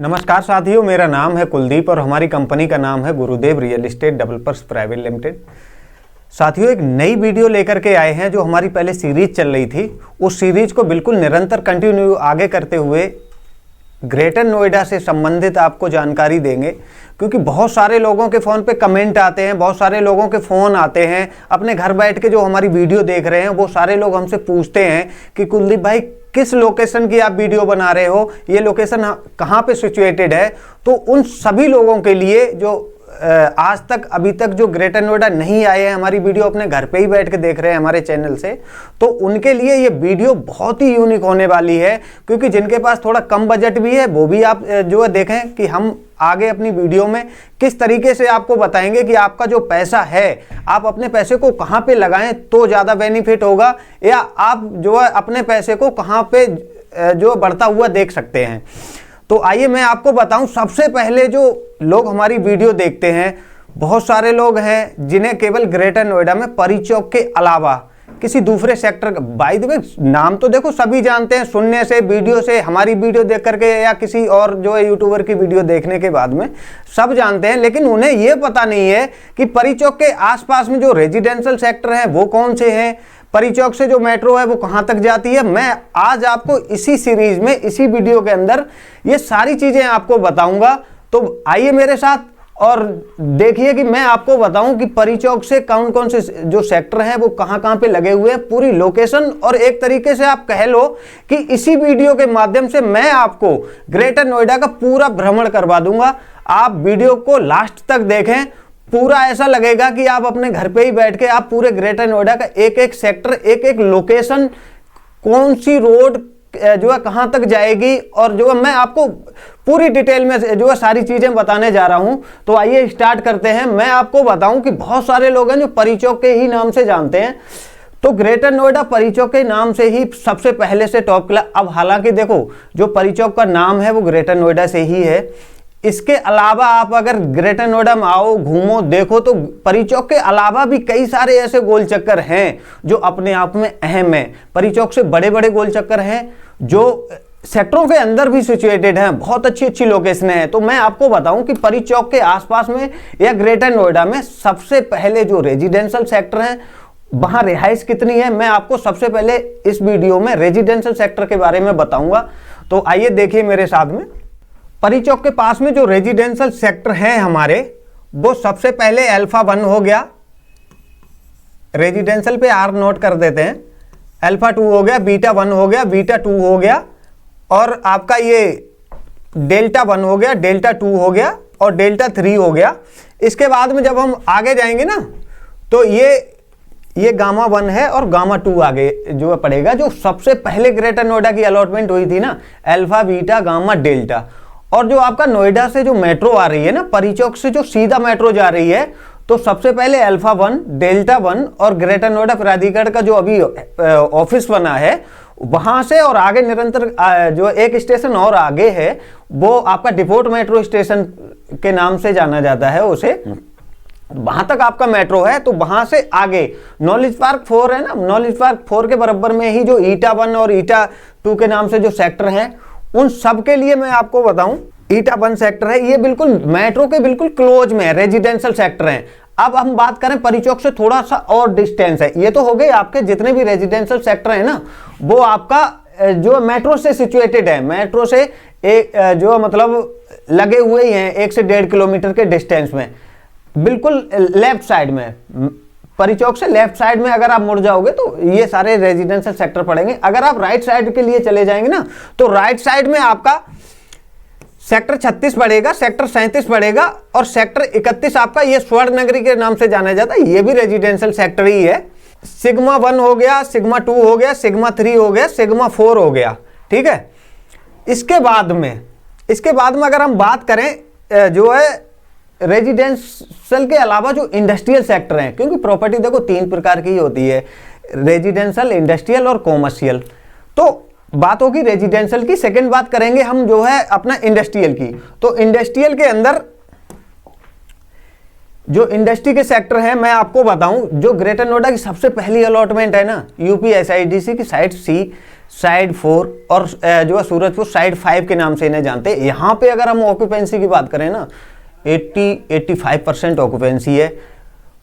नमस्कार साथियों, मेरा नाम है कुलदीप और हमारी कंपनी का नाम है गुरुदेव real estate developers private limited. साथियों, एक नई वीडियो लेकर के आए हैं। जो हमारी पहले सीरीज चल रही थी, उस सीरीज को बिल्कुल निरंतर कंटिन्यू आगे करते हुए ग्रेटर नोएडा से संबंधित आपको जानकारी देंगे, क्योंकि बहुत सारे लोगों के फ़ोन पे कमेंट आते हैं, बहुत सारे लोगों के फ़ोन आते हैं। अपने घर बैठ के जो हमारी वीडियो देख रहे हैं, वो सारे लोग हमसे पूछते हैं कि कुलदीप भाई, किस लोकेशन की आप वीडियो बना रहे हो, ये लोकेशन कहाँ पे सिचुएटेड है। तो उन सभी लोगों के लिए जो आज तक अभी तक जो ग्रेटर नोएडा नहीं आए हैं, हमारी वीडियो अपने घर पे ही बैठ के देख रहे हैं हमारे चैनल से, तो उनके लिए ये वीडियो बहुत ही यूनिक होने वाली है। क्योंकि जिनके पास थोड़ा कम बजट भी है, वो भी आप जो है देखें कि हम आगे अपनी वीडियो में किस तरीके से आपको बताएंगे कि आपका जो पैसा है, आप अपने पैसे को कहाँ पे लगाएं तो ज़्यादा बेनिफिट होगा, या आप जो है अपने पैसे को कहाँ पे जो बढ़ता हुआ देख सकते हैं। तो आइए मैं आपको बताऊं। सबसे पहले जो लोग हमारी वीडियो देखते हैं, बहुत सारे लोग हैं जिन्हें केवल ग्रेटर नोएडा में परी चौक के अलावा किसी दूसरे सेक्टर का, बाय द वे नाम तो देखो सभी जानते हैं, सुनने से, वीडियो से, हमारी वीडियो देख करके या किसी और जो है यूट्यूबर की वीडियो देखने के बाद में सब जानते हैं, लेकिन उन्हें ये पता नहीं है कि परी चौक के आसपास में जो रेजिडेंशियल सेक्टर हैं वो कौन से हैं, परी चौक से जो मेट्रो है वो कहाँ तक जाती है। मैं आज आपको इसी सीरीज में, इसी वीडियो के अंदर ये सारी चीज़ें आपको बताऊंगा। तो आइए मेरे साथ और देखिए कि मैं आपको बताऊं कि परी चौक से कौन कौन से जो सेक्टर हैं वो कहाँ पे लगे हुए हैं, पूरी लोकेशन। और एक तरीके से आप कह लो कि इसी वीडियो के माध्यम से मैं आपको ग्रेटर नोएडा का पूरा भ्रमण करवा दूंगा। आप वीडियो को लास्ट तक देखें, पूरा ऐसा लगेगा कि आप अपने घर पे ही बैठ के आप पूरे ग्रेटर नोएडा का एक एक सेक्टर, एक एक लोकेशन, कौन सी रोड जो है कहां तक जाएगी, और जो है मैं आपको पूरी डिटेल में जो है सारी चीजें बताने जा रहा हूं। तो आइए स्टार्ट करते हैं। मैं आपको बताऊं कि बहुत सारे लोग हैं जो परी चौक के ही नाम से जानते हैं, तो ग्रेटर नोएडा परी चौक के नाम से ही सबसे पहले से टॉप क्लास। अब हालांकि देखो, जो परी चौक का नाम है वो ग्रेटर नोएडा से ही है। इसके अलावा आप अगर ग्रेटर नोएडा में आओ, घूमो, देखो, तो परी चौक के अलावा भी कई सारे ऐसे गोल चक्कर हैं जो अपने आप में अहम है। परी चौक से बड़े बड़े गोल चक्कर हैं जो सेक्टरों के अंदर भी सिचुएटेड हैं, बहुत अच्छी अच्छी लोकेशन है। तो मैं आपको बताऊं कि परी चौक के आसपास में या ग्रेटर नोएडा में सबसे पहले जो रेजिडेंशियल सेक्टर हैं, वहां रिहाइश कितनी है, मैं आपको सबसे पहले इस वीडियो में रेजिडेंशियल सेक्टर के बारे में बताऊंगा। तो आइए देखिए मेरे साथ में। परी चौक के पास में जो रेजिडेंशियल सेक्टर हैं हमारे, वो सबसे पहले अल्फा 1 हो गया, रेजिडेंशियल पे आर नोट कर देते हैं। अल्फा 2 हो गया, बीटा 1 हो गया, बीटा 2 हो गया, और आपका ये डेल्टा 1 हो गया, डेल्टा 2 हो गया, और डेल्टा 3 हो गया। इसके बाद में जब हम आगे जाएंगे ना, तो ये गामा 1 है और गामा 2 आगे जो पड़ेगा। जो सबसे पहले ग्रेटर नोएडा की अलॉटमेंट हुई थी ना, अल्फा, बीटा, गामा, डेल्टा। और जो आपका नोएडा से जो मेट्रो आ रही है ना, परी चौक से जो सीधा मेट्रो जा रही है, तो सबसे पहले अल्फा 1, डेल्टा 1 और ग्रेटर नोएडा प्राधिकरण का जो अभी ऑफिस बना है, वहां से और आगे निरंतर जो एक स्टेशन और आगे है, वो आपका डिपोट मेट्रो स्टेशन के नाम से जाना जाता है उसे। वहां तक आपका मेट्रो है। तो वहां से आगे नॉलेज पार्क 4 है ना, नॉलेज पार्क 4 के बराबर में ही जो ईटा 1 और ईटा 2 के नाम से जो सेक्टर हैं, उन सब के लिए मैं आपको बताऊं, ईटा 1 सेक्टर है, ये बिल्कुल मेट्रो के बिल्कुल क्लोज में है, रेजिडेंशियल सेक्टर है। अब हम बात करें परी चौक से थोड़ा सा और डिस्टेंस है। ये तो हो गए आपके जितने भी रेजिडेंशियल सेक्टर है ना, वो आपका जो मेट्रो से सिचुएटेड है, मेट्रो से एक जो मतलब लगे हुए ही हैं, 1 से 1.5 किलोमीटर के डिस्टेंस में, बिल्कुल लेफ्ट साइड में। परी चौक से लेफ्ट साइड में अगर आप मुड़ जाओगे तो ये सारे रेजिडेंशियल सेक्टर पड़ेंगे। अगर आप राइट साइड के लिए चले जाएंगे ना, तो राइट साइड में आपका सेक्टर 36 पड़ेगा, सेक्टर 37 पड़ेगा, और सेक्टर 31 आपका ये स्वर्ण नगरी के नाम से जाना जाता है, ये भी रेजिडेंशियल सेक्टर ही है। सिग्मा 1 हो गया, सिग्मा 2 हो गया, सिग्मा 3 हो गया, सिग्मा 4 हो गया, ठीक है। इसके बाद में अगर हम बात करें जो है रेजिडेंशियल के अलावा जो इंडस्ट्रियल सेक्टर हैं, क्योंकि प्रॉपर्टी देखो 3 प्रकार की होती है, रेजिडेंशियल, इंडस्ट्रियल और कॉमर्शियल। तो बात होगी रेजिडेंशियल की, सेकंड बात करेंगे हम जो है अपना इंडस्ट्रियल की। तो इंडस्ट्रियल के अंदर जो इंडस्ट्री के सेक्टर है, मैं आपको बताऊं, जो ग्रेटर नोएडा की सबसे पहली अलॉटमेंट है ना, यूपी एसआईडीसी की साइट सी साइड 4 और जो है सूरजपुर साइड 5 के नाम से इन्हें जानते हैं। यहाँ पे अगर हम ऑक्यूपेंसी की बात करें ना 80-85% ऑक्यूपेंसी है।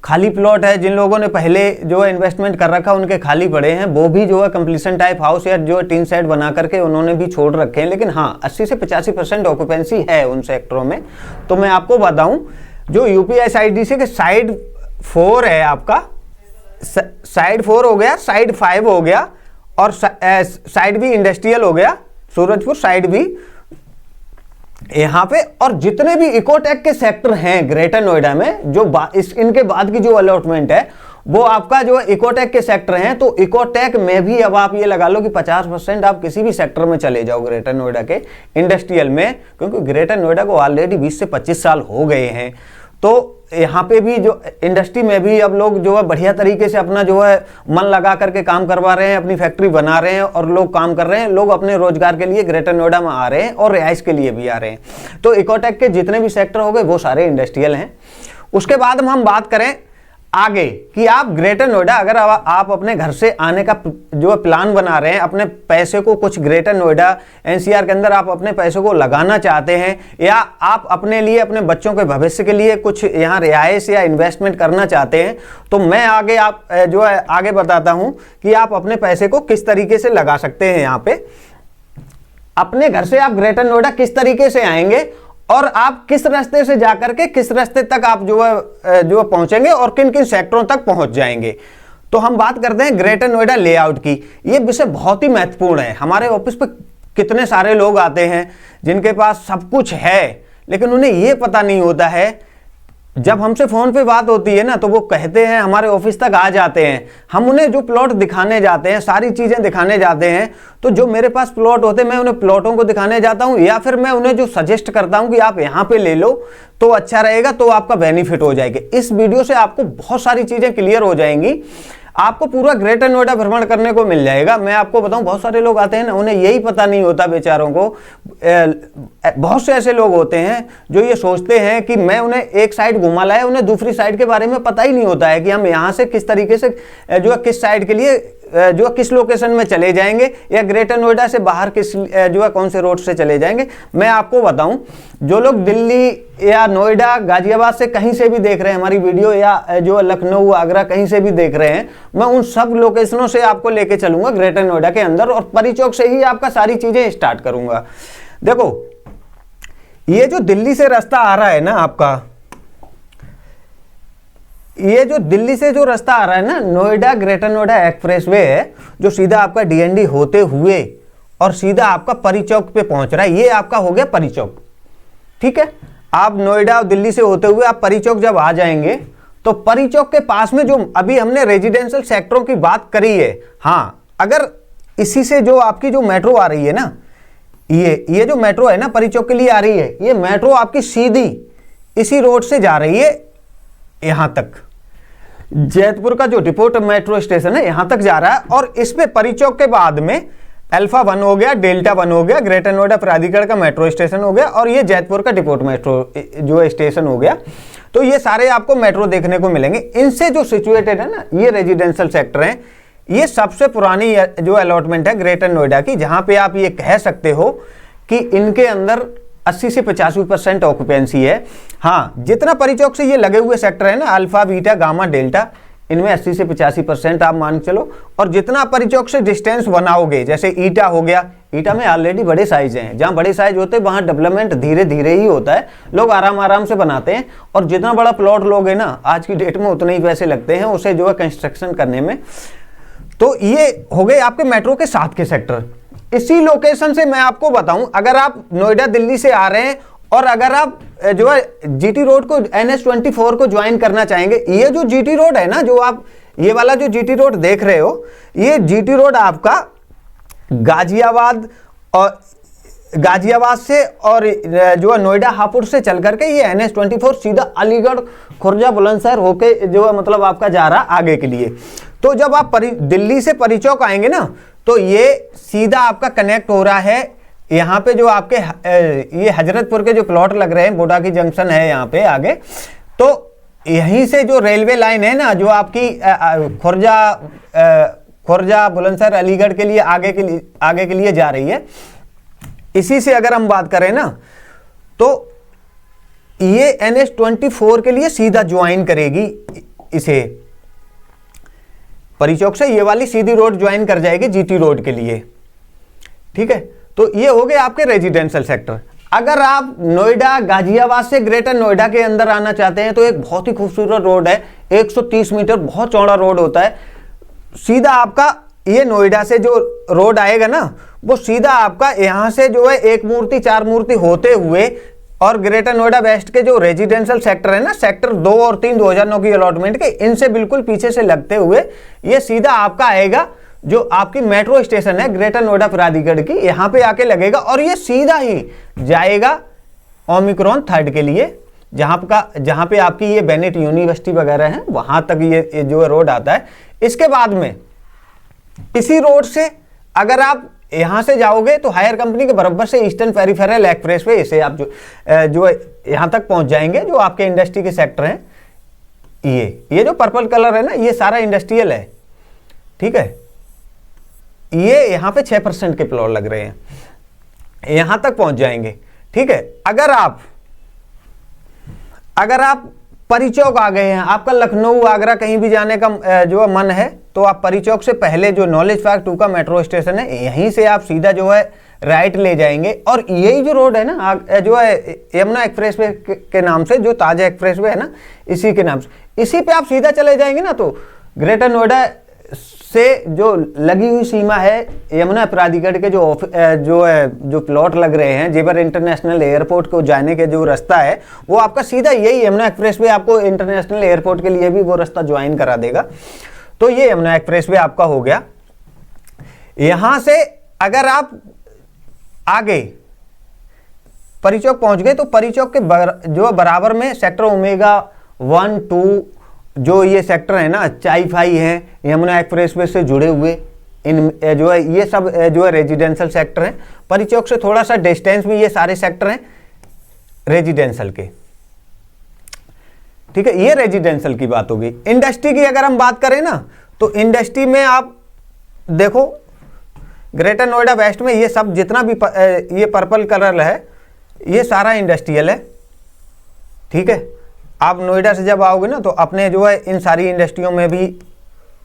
खाली प्लॉट है, जिन लोगों ने पहले जो है इन्वेस्टमेंट कर रखा उनके खाली पड़े हैं, वो भी जो है कंप्लीशन टाइप हाउस या जो है टीन सेट बना करके उन्होंने भी छोड़ रखे हैं। लेकिन हाँ 80 से 85% ऑक्यूपेंसी है उन सेक्टरों में। तो मैं आपको बताऊं जो यूपीएसआईडीसी के साइड 4 है आपका, साइड 4 हो गया, साइड 5 हो गया और साइड भी इंडस्ट्रियल हो गया, सूरजपुर साइड भी यहाँ पे, और जितने भी इकोटेक के सेक्टर हैं ग्रेटर नोएडा में जो इनके बाद की जो अलॉटमेंट है वो आपका जो इकोटेक के सेक्टर हैं। तो इकोटेक में भी अब आप ये लगा लो कि 50% आप किसी भी सेक्टर में चले जाओ ग्रेटर नोएडा के इंडस्ट्रियल में, क्योंकि ग्रेटर नोएडा को ऑलरेडी 20 से 25 साल हो गए हैं। तो यहाँ पे भी जो इंडस्ट्री में भी अब लोग जो है बढ़िया तरीके से अपना जो है मन लगा करके काम करवा रहे हैं, अपनी फैक्ट्री बना रहे हैं और लोग काम कर रहे हैं। लोग अपने रोजगार के लिए ग्रेटर नोएडा में आ रहे हैं और रिहाइश के लिए भी आ रहे हैं। तो इकोटेक के जितने भी सेक्टर हो गए वो सारे इंडस्ट्रियल हैं। उसके बाद हम बात करें आगे कि आप ग्रेटर नोएडा अगर आप अपने घर से आने का जो प्लान बना रहे हैं, अपने पैसे को कुछ ग्रेटर नोएडा एनसीआर के अंदर आप अपने पैसे को लगाना चाहते हैं, या आप अपने लिए अपने बच्चों के भविष्य के लिए कुछ यहाँ रिहाइश या इन्वेस्टमेंट करना चाहते हैं, तो मैं आगे आप जो है आगे बताता हूँ कि आप अपने पैसे को किस तरीके से लगा सकते हैं। यहाँ पे अपने घर से आप ग्रेटर नोएडा किस तरीके से आएंगे और आप किस रास्ते से जाकर के किस रास्ते तक आप जो है पहुंचेंगे और किन किन सेक्टरों तक पहुंच जाएंगे। तो हम बात करते हैं ग्रेटर नोएडा लेआउट की। ये विषय बहुत ही महत्वपूर्ण है। हमारे ऑफिस पे कितने सारे लोग आते हैं जिनके पास सब कुछ है, लेकिन उन्हें ये पता नहीं होता है, जब हमसे फोन पे बात होती है ना तो वो कहते हैं हमारे ऑफिस तक आ जाते हैं, हम उन्हें जो प्लॉट दिखाने जाते हैं, सारी चीजें दिखाने जाते हैं, तो जो मेरे पास प्लॉट होते हैं मैं उन्हें प्लॉटों को दिखाने जाता हूं, या फिर मैं उन्हें जो सजेस्ट करता हूं कि आप यहां पे ले लो तो अच्छा रहेगा, तो आपका बेनिफिट हो जाएगा। इस वीडियो से आपको बहुत सारी चीजें क्लियर हो जाएंगी, आपको पूरा ग्रेटर नोएडा भ्रमण करने को मिल जाएगा। मैं आपको बताऊं बहुत सारे लोग आते हैं ना, उन्हें यही पता नहीं होता बेचारों को। बहुत से ऐसे लोग होते हैं जो ये सोचते हैं कि मैं उन्हें एक साइड घुमा लाया, उन्हें दूसरी साइड के बारे में पता ही नहीं होता है कि हम यहाँ से किस तरीके से जो है किस साइड के लिए जो किस लोकेशन में चले जाएंगे, या ग्रेटर नोएडा से बाहर किस जो है कौन से रोड से चले जाएंगे। मैं आपको बताऊं जो लोग दिल्ली या नोएडा गाजियाबाद से कहीं से भी देख रहे हैं हमारी वीडियो, या जो लखनऊ आगरा कहीं से भी देख रहे हैं, मैं उन सब लोकेशनों से आपको लेके चलूंगा ग्रेटर नोएडा के अंदर, और परी चौक से ही आपका सारी चीजें स्टार्ट करूंगा। देखो ये जो दिल्ली से रास्ता आ रहा है ना आपका, ये जो दिल्ली से जो रास्ता आ रहा है ना, नोएडा ग्रेटर नोएडा एक्सप्रेसवे है जो सीधा आपका डीएनडी होते हुए और सीधा आपका परी चौक पे पहुंच रहा है। ये आपका हो गया परी चौक, ठीक है। आप नोएडा और दिल्ली से होते हुए आप परी चौक जब आ जाएंगे तो परी चौक के पास में जो अभी हमने रेजिडेंशियल सेक्टरों की बात करी है, हाँ, अगर इसी से जो आपकी जो मेट्रो आ रही है ना, ये जो मेट्रो है ना परी चौक के लिए आ रही है, ये मेट्रो आपकी सीधी इसी रोड से जा रही है यहां तक। जैतपुर का जो डिपोट मेट्रो स्टेशन है यहां तक जा रहा है, और इस पे परी चौक के बाद में अल्फा 1 हो गया, डेल्टा 1 हो गया, ग्रेटर नोएडा प्राधिकरण का मेट्रो स्टेशन हो गया, और ये जैतपुर का डिपोट मेट्रो जो स्टेशन हो गया। तो ये सारे आपको मेट्रो देखने को मिलेंगे। इनसे जो सिचुएटेड है ना ये रेजिडेंशियल सेक्टर हैं। ये सबसे पुरानी जो अलॉटमेंट है ग्रेटर नोएडा की, जहां पे आप ये कह सकते हो कि इनके अंदर 80 से 85% ऑक्यूपेंसी है। हाँ, जितना परी चौक से ये लगे हुए सेक्टर है ना, अल्फा बीटा गामा डेल्टा, इनमें 80 से 85% आप मान चलो। और जितना परी चौक से डिस्टेंस बनाओगे, जैसे ईटा हो गया, ईटा में ऑलरेडी बड़े साइज हैं, जहाँ बड़े साइज होते हैं वहाँ डेवलपमेंट धीरे धीरे ही होता है, लोग आराम आराम से बनाते हैं। और जितना बड़ा प्लॉट लोगे ना आज की डेट में उतने ही पैसे लगते हैं उसे जो है कंस्ट्रक्शन करने में। तो ये हो गए आपके मेट्रो के साथ के सेक्टर। इसी लोकेशन से मैं आपको बताऊं, अगर आप नोएडा दिल्ली से आ रहे हैं और अगर आप जो है जीटी रोड को NH24 को ज्वाइन करना चाहेंगे, ये जो जीटी रोड है ना, जो आप ये वाला जो जीटी रोड देख रहे हो, ये जीटी रोड आपका गाजियाबाद से और जो है नोएडा हापुड़ से चल करके ये NH24 सीधा अलीगढ़ खुर्जा बुलंदशहर होके जो है मतलब आपका जा रहा आगे के लिए। तो जब आप दिल्ली से परी चौक आएंगे ना, तो ये सीधा आपका कनेक्ट हो रहा है यहाँ पे जो आपके ये हजरतपुर के जो प्लॉट लग रहे हैं, बोडा की जंक्शन है यहाँ पे आगे, तो यहीं से जो रेलवे लाइन है ना, जो आपकी खुर्जा, बुलंदशहर, अलीगढ़ के लिए आगे के लिए जा रही है। इसी से अगर हम बात करें ना तो ये NH-24 के लिए सीधा ज्वाइन करेगी, इसे परी चौक से ये वाली सीधी रोड ज्वाइन कर जाएगी GT रोड के लिए। ठीक है, तो ये हो गए आपके रेजिडेंशियल सेक्टर। अगर आप नोएडा, गाजियाबाद से ग्रेटर नोएडा के अंदर आना चाहते हैं तो एक बहुत ही खूबसूरत रोड है, 130 मीटर बहुत चौड़ा रोड होता है। सीधा आपका ये नोएडा से जो रोड आएगा ना वो सीधा आपका यहाँ से जो है एक मूर्ति, चार मूर्ति होते हुए और ग्रेटर नोएडा वेस्ट के जो रेजिडेंशियल सेक्टर है ना, सेक्टर 2 और 3 2009 की अलॉटमेंट के, इनसे बिल्कुल पीछे से लगते हुए ये सीधा आपका आएगा जो आपकी मेट्रो स्टेशन है ग्रेटर नोएडा प्राधिकरण की, यहाँ पे आके लगेगा और ये सीधा ही जाएगा ओमिक्रॉन 3rd के लिए, जहाँ पे आपकी ये बेनेट यूनिवर्सिटी वगैरह है वहां तक ये जो रोड आता है। इसके बाद में इसी रोड से अगर आप यहां से जाओगे तो हायर कंपनी के बराबर से ईस्टर्न पेरिफेरल एक्सप्रेसवे, इसे आप जो यहां तक पहुंच जाएंगे। जो आपके इंडस्ट्री के सेक्टर हैं, ये जो पर्पल कलर है ना, ये सारा इंडस्ट्रियल है। ठीक है, ये यहां पे 6% के प्लॉट लग रहे हैं, यहां तक पहुंच जाएंगे। ठीक है, अगर आप परी चौक आ गए हैं, आपका लखनऊ, आगरा कहीं भी जाने का जो मन है तो आप परी चौक से पहले जो नॉलेज पार्क 2 का मेट्रो स्टेशन है, यहीं से आप सीधा जो है राइट ले जाएंगे और यही जो रोड है ना जो है यमुना एक्सप्रेसवे के नाम से, जो ताजा एक्सप्रेसवे है ना, इसी के नाम से, इसी पे आप सीधा चले जाएंगे ना तो ग्रेटर नोएडा से जो लगी हुई सीमा है यमुना प्राधिकरण के जो प्लॉट लग रहे हैं, जेवर इंटरनेशनल एयरपोर्ट को जाने के जो रास्ता है वो आपका सीधा यही यमुना एक्सप्रेसवे आपको इंटरनेशनल एयरपोर्ट के लिए भी वो रास्ता ज्वाइन करा देगा। तो ये यमुना एक्सप्रेसवे आपका हो गया। यहां से अगर आप आगे परी चौक पहुंच गए तो परी चौक के जो बराबर में सेक्टर ओमेगा 1, 2 जो ये सेक्टर है ना, चाई-फाई है, यमुना एक्सप्रेसवे से जुड़े हुए, इन जो है ये सब जो है रेजिडेंशियल सेक्टर हैं। परी चौक से थोड़ा सा डिस्टेंस में ये सारे सेक्टर हैं रेजिडेंशियल के। ठीक है, ये रेजिडेंशियल की बात होगी। इंडस्ट्री की अगर हम बात करें ना तो इंडस्ट्री में आप देखो ग्रेटर नोएडा वेस्ट में ये सब जितना भी ये पर्पल कलर है ये सारा इंडस्ट्रियल है। ठीक है, आप नोएडा से जब आओगे ना तो अपने जो है इन सारी इंडस्ट्रियों में भी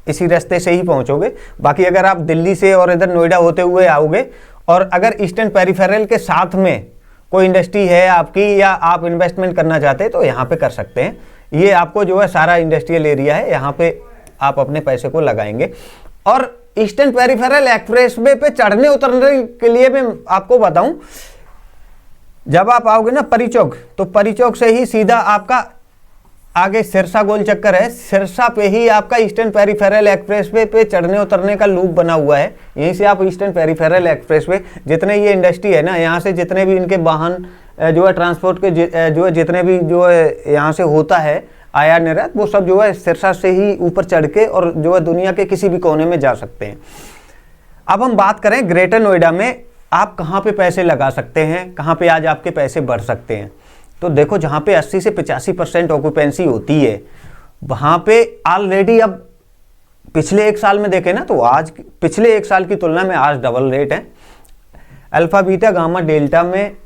इसी रास्ते से ही पहुंचोगे। बाकी अगर आप दिल्ली से और इधर नोएडा होते हुए आओगे और अगर ईस्टर्न पेरिफेरल के साथ में कोई इंडस्ट्री है आपकी या आप इन्वेस्टमेंट करना चाहते हैं तो यहाँ पे कर सकते हैं। ये आपको जो है सारा इंडस्ट्रियल एरिया है, यहाँ पे आप अपने पैसे को लगाएंगे। और ईस्टर्न पेरिफेरल एक्सप्रेसवे पे चढ़ने उतरने के लिए मैं आपको बताऊं, जब आप आओगे ना परी चौक तो परी चौक से ही सीधा आपका आगे सिरसा गोल चक्कर है, सिरसा पे ही आपका ईस्टर्न पेरिफेरल एक्सप्रेसवे पे चढ़ने उतरने का लूप बना हुआ है। यहीं से आप ईस्टर्न पेरिफेरल एक्सप्रेसवे, जितने ये इंडस्ट्री है ना, यहाँ से जितने भी इनके वाहन जो है ट्रांसपोर्ट के जो है जितने भी जो है यहाँ से होता है आयात निर्यात, वो सब जो है सिरसा से ही ऊपर चढ़ के और जो है दुनिया के किसी भी कोने में जा सकते हैं। अब हम बात करें ग्रेटर नोएडा में आप कहाँ पे पैसे लगा सकते हैं, कहाँ पे आज आपके पैसे बढ़ सकते हैं। तो देखो जहाँ पे 80 से 85% ऑक्यूपेंसी होती है वहाँ पे ऑलरेडी अब पिछले एक साल में देखें ना तो आज पिछले एक साल की तुलना में आज डबल रेट है। अल्फा बीटा गामा डेल्टा में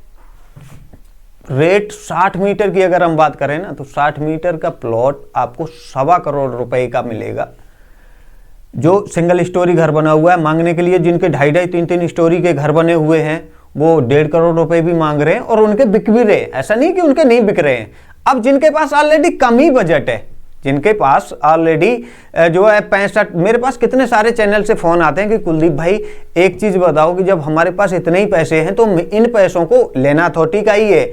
रेट 60 मीटर की अगर हम बात करें ना तो 60 मीटर का प्लॉट आपको 1.25 करोड़ रुपए का मिलेगा। जो सिंगल स्टोरी घर बना हुआ है, मांगने के लिए जिनके 2.5, 3 स्टोरी के घर बने हुए हैं वो 1.5 करोड़ रुपए भी मांग रहे हैं और उनके बिक भी रहे हैं। ऐसा नहीं कि उनके नहीं बिक रहे हैं। अब जिनके पास ऑलरेडी कम ही बजट है, जिनके पास ऑलरेडी जो है 65, मेरे पास कितने सारे चैनल से फोन आते हैं कि कुलदीप भाई एक चीज बताओ कि जब हमारे पास इतने ही पैसे हैं तो इन पैसों को लेना अथॉरिटी का ही है।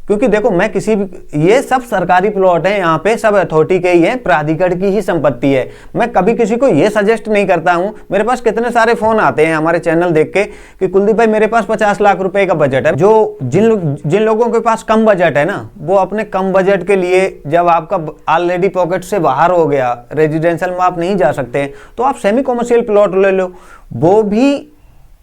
क्योंकि देखो मैं किसी भी, ये सब सरकारी प्लॉट है, यहाँ पे सब अथॉरिटी के ही है, प्राधिकरण की ही संपत्ति है। मैं कभी किसी को ये सजेस्ट नहीं करता हूँ। मेरे पास कितने सारे फोन आते हैं हमारे चैनल देख के कि कुलदीप भाई मेरे पास 50 लाख रुपए का बजट है। जो जिन लोगों के पास कम बजट है ना, वो अपने कम बजट के लिए जब आपका ऑलरेडी पॉकेट से बाहर हो गया, रेजिडेंशियल में आप नहीं जा सकते हैं, तो आप सेमी कॉमर्शियल प्लॉट ले लो। वो भी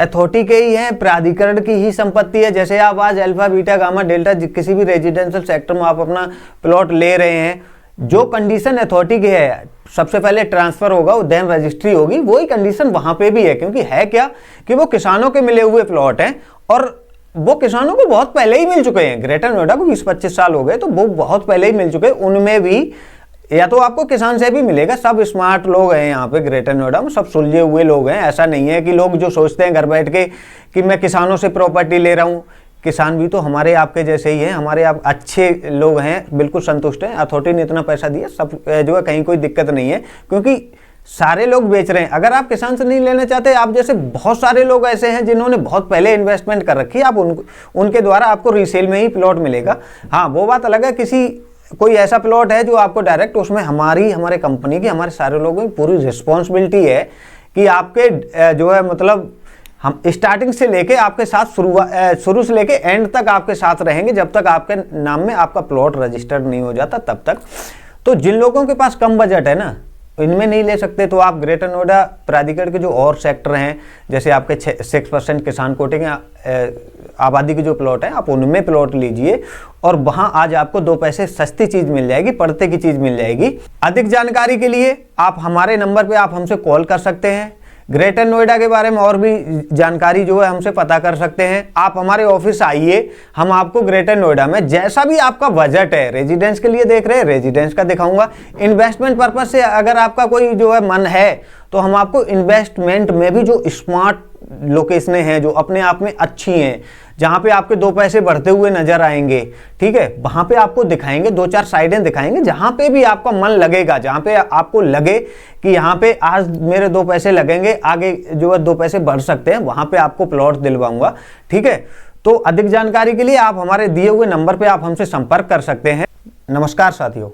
अथॉरिटी के ही है, प्राधिकरण की ही संपत्ति है। जैसे आप आज अल्फा बीटा गामा डेल्टा किसी भी रेजिडेंशियल सेक्टर में आप अपना प्लॉट ले रहे हैं जो कंडीशन अथॉरिटी की है, सबसे पहले ट्रांसफर होगा, देन रजिस्ट्री होगी, वही कंडीशन वहां पे भी है। क्योंकि है क्या कि वो किसानों के मिले हुए प्लॉट हैं और वो किसानों को बहुत पहले ही मिल चुके हैं। ग्रेटर नोएडा को 20-25 साल हो गए, तो वो बहुत पहले ही मिल चुके हैं। उनमें भी या तो आपको किसान से भी मिलेगा, सब स्मार्ट लोग हैं यहाँ पे ग्रेटर नोएडा में, सब सुलझे हुए लोग हैं। ऐसा नहीं है कि लोग जो सोचते हैं घर बैठ के कि मैं किसानों से प्रॉपर्टी ले रहा हूँ। किसान भी तो हमारे आपके जैसे ही हैं, हमारे आप अच्छे लोग हैं, बिल्कुल संतुष्ट हैं। अथॉरिटी ने इतना पैसा दिया, सब जो है कहीं कोई दिक्कत नहीं है, क्योंकि सारे लोग बेच रहे हैं। अगर आप किसान से नहीं लेना चाहते, आप जैसे बहुत सारे लोग ऐसे हैं जिन्होंने बहुत पहले इन्वेस्टमेंट कर रखी है, आप उनके द्वारा आपको रीसेल में ही प्लॉट मिलेगा। हाँ, वो बात अलग है, किसी कोई ऐसा प्लॉट है जो आपको डायरेक्ट, उसमें हमारे कंपनी की, हमारे सारे लोगों की पूरी रिस्पॉन्सिबिलिटी है कि आपके जो है मतलब हम स्टार्टिंग से लेके आपके साथ शुरू से लेके एंड तक आपके साथ रहेंगे, जब तक आपके नाम में आपका प्लॉट रजिस्टर्ड नहीं हो जाता तब तक। तो जिन लोगों के पास कम बजट है ना, इनमें नहीं ले सकते, तो आप ग्रेटर नोएडा प्राधिकरण के जो और सेक्टर हैं, जैसे आपके 6% किसान कोटे के आबादी के जो प्लॉट हैं, आप उनमें प्लॉट लीजिए और वहां आज आपको 2 पैसे सस्ती चीज मिल जाएगी, पड़ते की चीज मिल जाएगी। अधिक जानकारी के लिए आप हमारे नंबर पे आप हमसे कॉल कर सकते हैं। ग्रेटर नोएडा के बारे में और भी जानकारी जो है हमसे पता कर सकते हैं। आप हमारे ऑफिस आइए, हम आपको ग्रेटर नोएडा में जैसा भी आपका बजट है, रेजिडेंस के लिए देख रहे हैं रेजिडेंस का दिखाऊंगा, इन्वेस्टमेंट पर्पज से अगर आपका कोई जो है मन है तो हम आपको इन्वेस्टमेंट में भी जो स्मार्ट लोकेशनें हैं, जो अपने आप में अच्छी हैं, जहां पे आपके 2 पैसे बढ़ते हुए नजर आएंगे, ठीक है, वहां पे आपको दिखाएंगे, 2-4 साइडें दिखाएंगे, जहां पे भी आपका मन लगेगा, जहां पे आपको लगे कि यहाँ पे आज मेरे 2 पैसे लगेंगे, आगे जो है 2 पैसे बढ़ सकते हैं, वहां पे आपको प्लॉट दिलवाऊंगा। ठीक है, तो अधिक जानकारी के लिए आप हमारे दिए हुए नंबर पे आप हमसे संपर्क कर सकते हैं। नमस्कार साथियों।